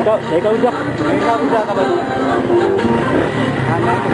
Ikaw udah. Ikaw udah kapan? Anak.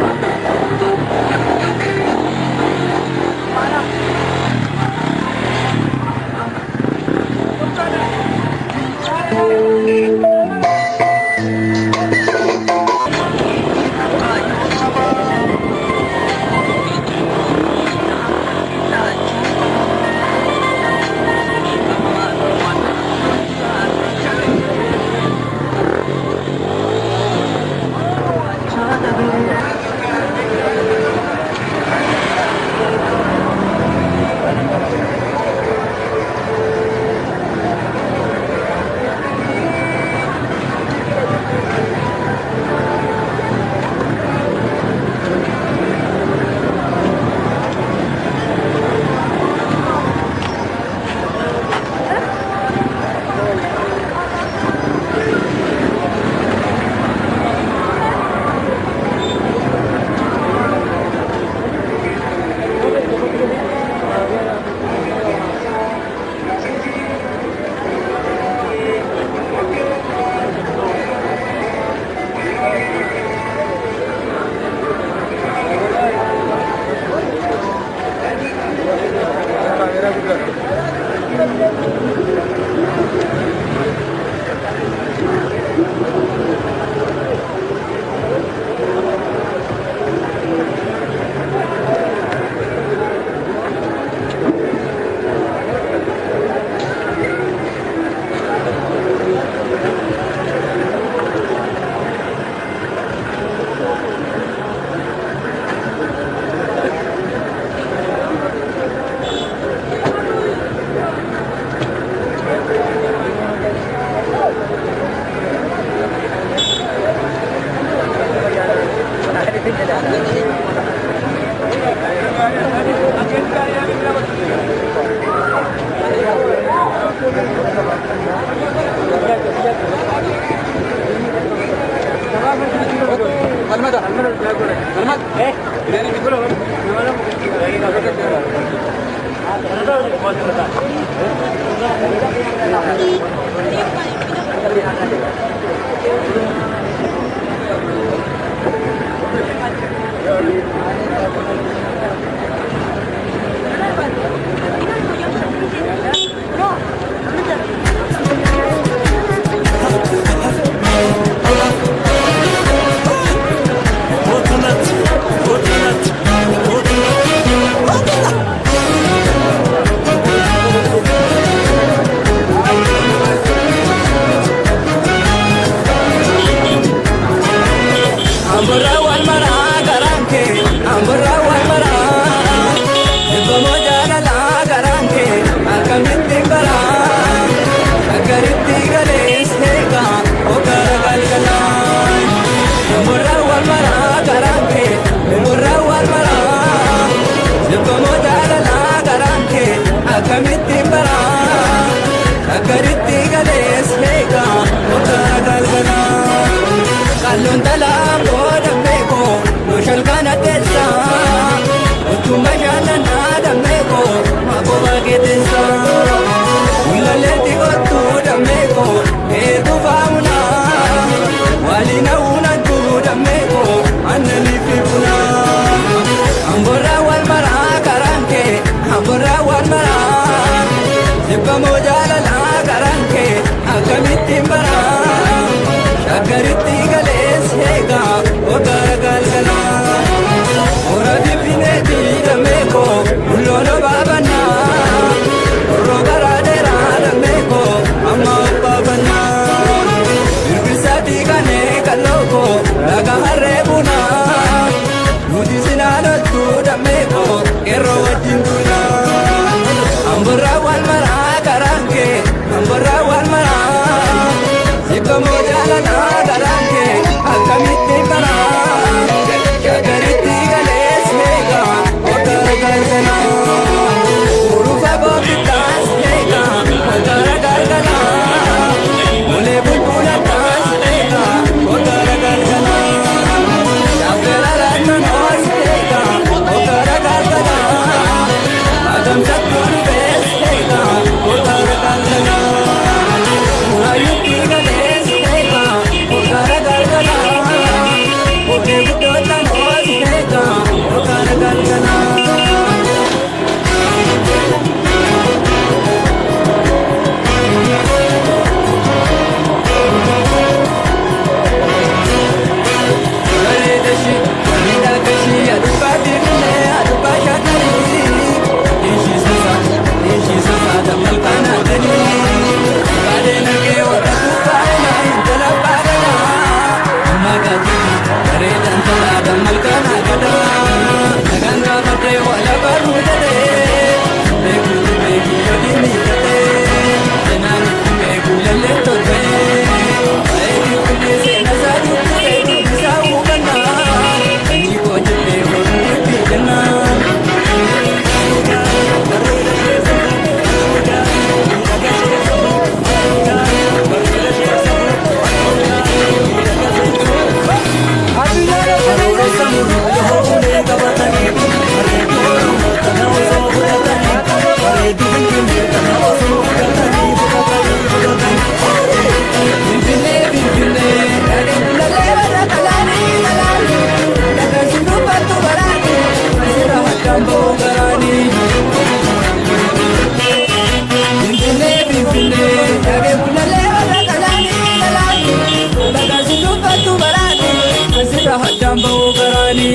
irra haddaan ba'uu garaani.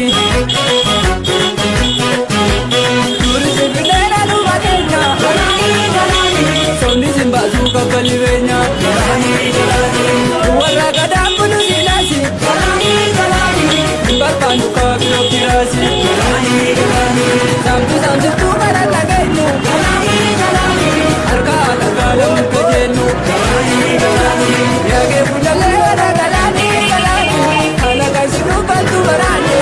Durii sibiileera dhuma keenya somni simbaasuu kabbali beenya. Warra gadaan bulu silaasi barbaandu kaabiroo kiraasi. Saamtu saamsituu bara dhageenyu harka dhagaa lamu kajennu. Yaagee fuulduree warra galaanii haala kaasii dubbatu baraani.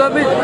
Gabi.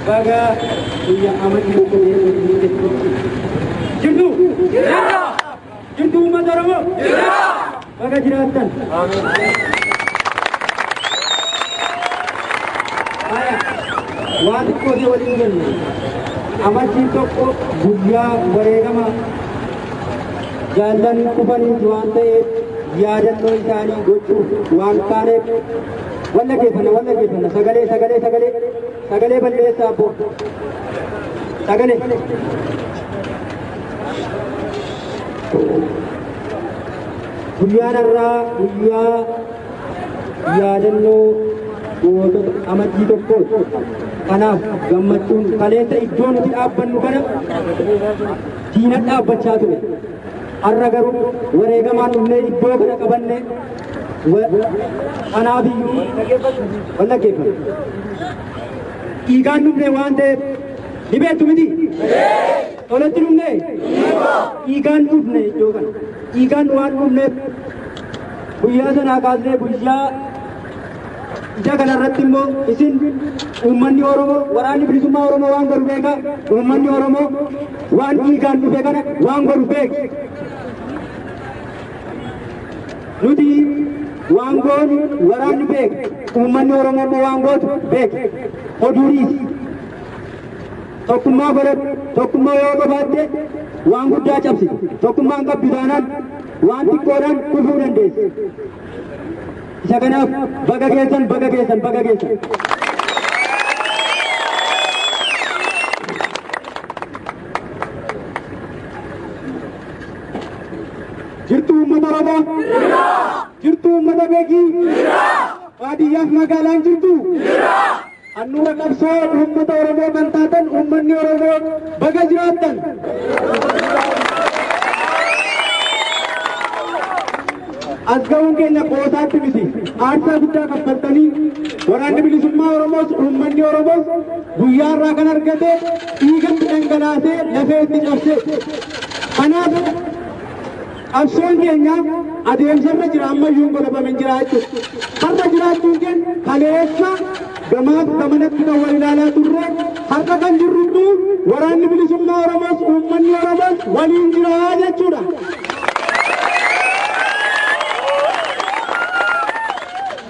baga biyya amantii tokko jirtu jirtu uummata Oromoo baga jiraattan. Waan xiqqooti waliin jennu amantiin tokko guyyaa wareegama jaallan kufaniif waan ta'eef yaadannoo isaanii gochuuf waan taaneef walla geeffanna sagalee balleessaa abbo sagalee guyyaan irraa guyyaa yaadannoo gootota amantii tokkooti. Kanaaf gammachuun kaleessa iddoo nuti dhaabbannu kana diina dhaabbachaa ture. Har'a garuu wareegamaan dhufnee iddoo kana qabanne kanaaf iyyuu wallaggeeffanna. Dhiigaan dhufne waan ta'eef ni beektu miti? Tolatti dhufne? Dhiigaan dhufne iddoo kana. Dhiigaan waan dhufneef guyyaa sanaa kaasnee guyyaa ija kanarratti immoo isin uummanni Oromoo waraanni bilisummaa Oromoo waan godhu beeka. Uummanni Oromoo waan dhiigaan dhufe kana waan godhu beeka. Nuti waan goonu waraanni beeka. Uummanni Oromoo immoo waan gootu beeka. Oduuriis tokkummaa godhatu tokkummaa yoo qabaatte waan guddaa cabsiti. Tokkummaan qabdu taanaan waan xiqqoodhaan kufuu dandeessi. Isa kanaaf baga geessan. Jirtu uummata Oromoo? Jirtu uummata beekii? Baadiyyaaf magaalaan jirtu? Handhuura qabsoo uummata Oromoo kan taatan uummanni Oromoo baga jiraattan. As ga'uun keenya qoosaatti miti. Aarsaa guddaa kaffaltanii waraanni bilisummaa Oromoos uummanni Oromoos guyyaa irraa kan argate dhiigatti dhangalaasee lafee itti cabse. Kanaaf qabsoon keenya adeemsarra jira ammayyuu godhabamin jira jechuudha. Har'a jiraachuun keenya kaleessa gamaaf gamanatti kan wal ilaalaa turre har'a kan jirru waraanni bilisummaa Oromoos uummanni Oromoos waliin jira jechuudha.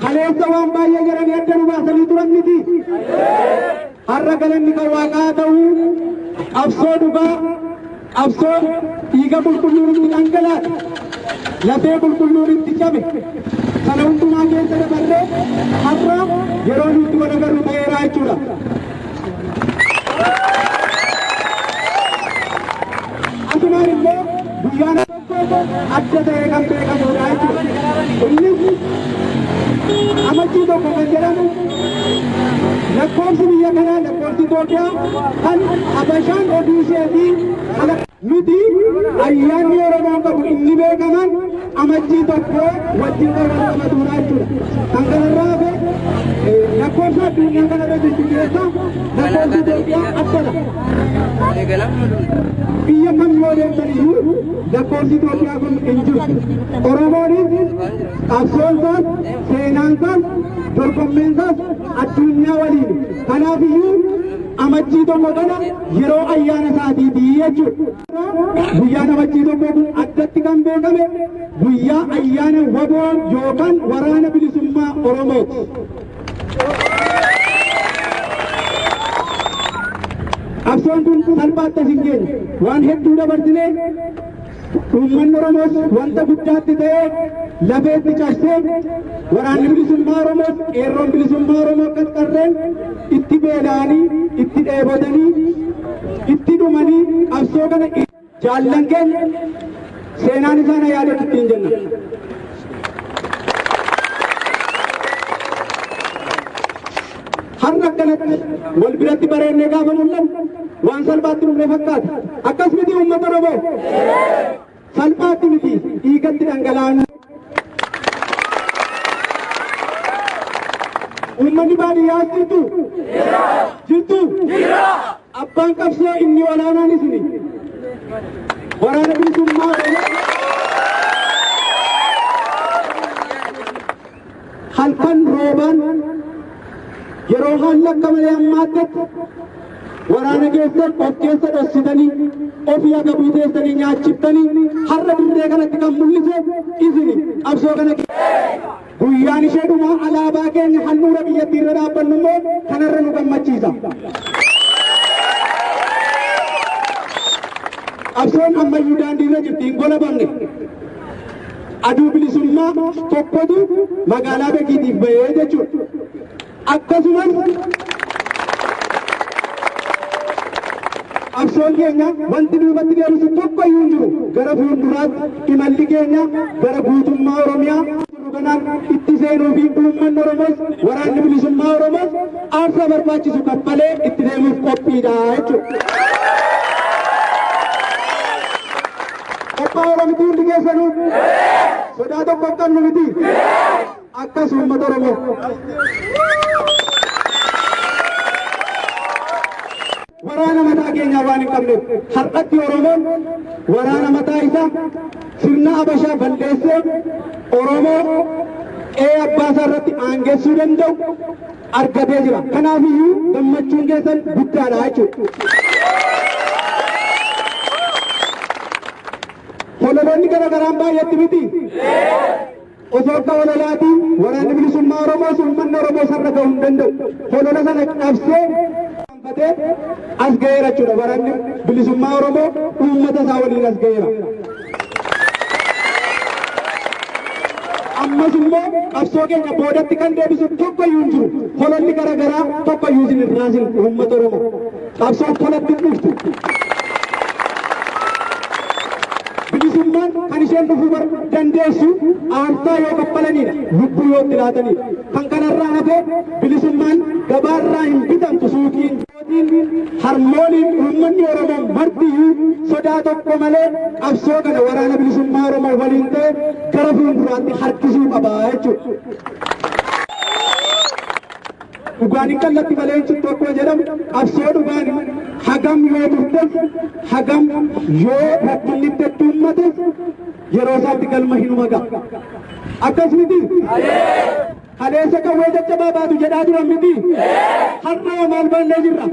Kaleessa waan baay'ee jedhanii adda nu baasanii turan miti. Har'a galanni kan Waaqaa ta'uu qabsoo dhugaa qabsoo dhiiga qulqulluun itti dhangalaate lafee qulqulluun itti cabe kana hundumaa keessa dabarree har'a yeroo nuti wal agarru ta'eeraa jechuudha. Asumaan illee guyyaan adda ta'ee kan beekamudha jechuudha. Innis amajjii tokko kan jedhamu lakkoofsi biyya kanaa lakkoofsi Itoophiyaa kan Habashaan oduu isheetii nuti ayyaanni Oromoon qabu inni beekaman amajjii tokko wajjin qabatudha jechuudha. Kan kanarraa hafe lakkoofsa addunyaa kanarra jirtu keessa lakkoofsi Itoophiyaa addadha. Biyya kam yoo deemtan iyyuu lakkoofsi Itoophiyaa kun hin jirtu. Oromoonis qabsoonsaas seenaansaas dorgommeensaas addunyaa waliin. Kanaaf iyyuu amajjii tokko kana yeroo ayyaana isaatiitii jechuudha. Guyyaan amajjii tokko kun addatti kan beekame guyyaa ayyaana waboo yookaan waraana bilisummaa Oromooti. Qabsoon kun salphaatti as hin geenye waan hedduu dabarsinee uummanni Oromoos wanta guddaatti ta'ee lafeetti cabsee waraanni bilisummaa Oromoos qeerroon bilisummaa Oromoo qaqqarreen itti beela'anii itti dheebotanii itti dhumanii qabsoo kana jaallan keenya seenaan isaanii yaadatu ittiin jenna. Har'a akkanatti wal biratti bareennee gaafa mul'annu waan salphaatti dhufne fakkaata. Akkas miti uummata Oromoo. Salphaatti miti dhiigatti dhangala'an. Uummanni baadiyyaas jirtu. Abbaan qabsoo inni olaanaan isini. Waraana bilisummaa Oromoo. Halkan roobaan yeroo haalli akka malee hammaattetti waraana keessan of keessa dhoksitanii ofii akka buuteessanii nyaachiftanii har'a dirree kanatti kan mul'ise isini qabsoo kana guyyaan isheedhuma alaabaa keenya handhuura biyyattii irra dhaabbannu immoo kanarra nu gammachiisa. Qabsoon ammayyuu daandii irra jirti hin golabamne. Aduu bilisummaa tokkotu magaalaa Beekiitiif bahee jechuudha. Akkasumas qabsoon keenya wanti duubatti deebisu tokko iyyuu hin jiru. Gara fuulduraatti imalli keenya gara guutummaa Oromiyaa kanaan itti seenuu fi uummanni Oromoos waraanni bilisummaa Oromoos aarsaa barbaachisu kaffalee itti deemuuf qophiidha jechuudha. Qophii Oromitii hundi keessanuu sodaa tokko qabnu miti akkas uummata Oromoo. Waraana mataa keenyaa waan hin qabneef har'atti Oromoon waraana mataa isaa sirna Habashaa balleessee Oromoo abbaa isaa irratti aangessuu danda'u argatee jira. Kanaafiyyuu gammachuun keessan guddaadha jechuudha. Hololoonni garaagaraan baay'eetti miti. Osoo akka hololaatiin waraanni bilisummaa Oromoos uummanni Oromoos har'a gahuu hin danda'u. Holola sana qabsee as ga'eera jechuudha. Waraanni bilisummaa Oromoo uummata isaa waliin as ga'eera. Ammas immoo qabsoo keenya boodatti kan deebisu tokko iyyuu hin jiru. Hololli garaagaraa tokko iyyuu isin irraa hin uummata Oromoo. Qabsoon holatti dhuftu. Bilisummaan kan isheen dhufuu dandeessu aarsaa yoo kaffalanidha. Lubbuu yoo itti laatanidha. Kan kanarraa hafee bilisummaan gabaarraa hin bitamtu suuqiin. Harmooliin uummanni Oromoo martiyyuu sodaa tokko malee qabsoo kana waraana bilisummaa Oromoo waliin ta'e gara fuulduraatti harkisuu qaba jechuudha. Dhugaan hin kallatti malee hin cittu akkuma jedhamu qabsoo dhugaan hagam yoo turtes hagam yoo rakkinni itti uummates yeroo isaatti galma hinuma ga'a. Akkas miti. Haleessa qawwee caccabaa baatu jedhaa turan miti. Har'a maal ballee jirra?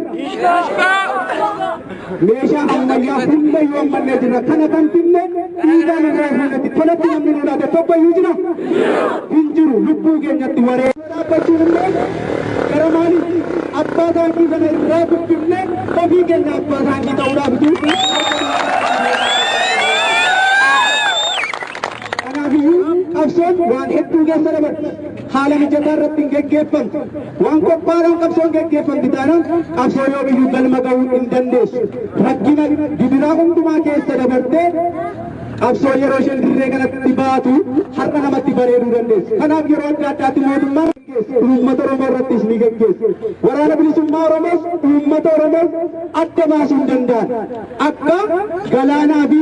Meeshaa ammayyaa hundayyuu ammallee jirra. Kana kan finne dhiigaan irraa fuudhatti tolatti namni nu laate tokko iyyuu jira? Hin jiru. Lubbuu keenyatti waree dhaabbachuun immoo gara maaliiti? Abbaa taankii sana irraa buqqifne ofii keenya abbaa taankii ta'uudhaaf jiru. Qabsoon waan hedduu keessa dabarti. Haala mijataa irratti hin geggeeffamtu. Waan qophaa'aan qabsoon geggeeffamti taanaan qabsoo yoomiyyuu galma gahuu hin dandeessu. Rakkina gidiraa hundumaa keessa dabartee qabsoo yeroo isheen dirree kanatti baatu har'a namatti bareeduu dandeessu. Kanaaf yeroo adda addaatti mootummaan uummata Oromoo irrattis ni geggeessu. Waraana bilisummaa Oromoos uummata Oromoos adda baasuu hin danda'an. Akka galaanaa fi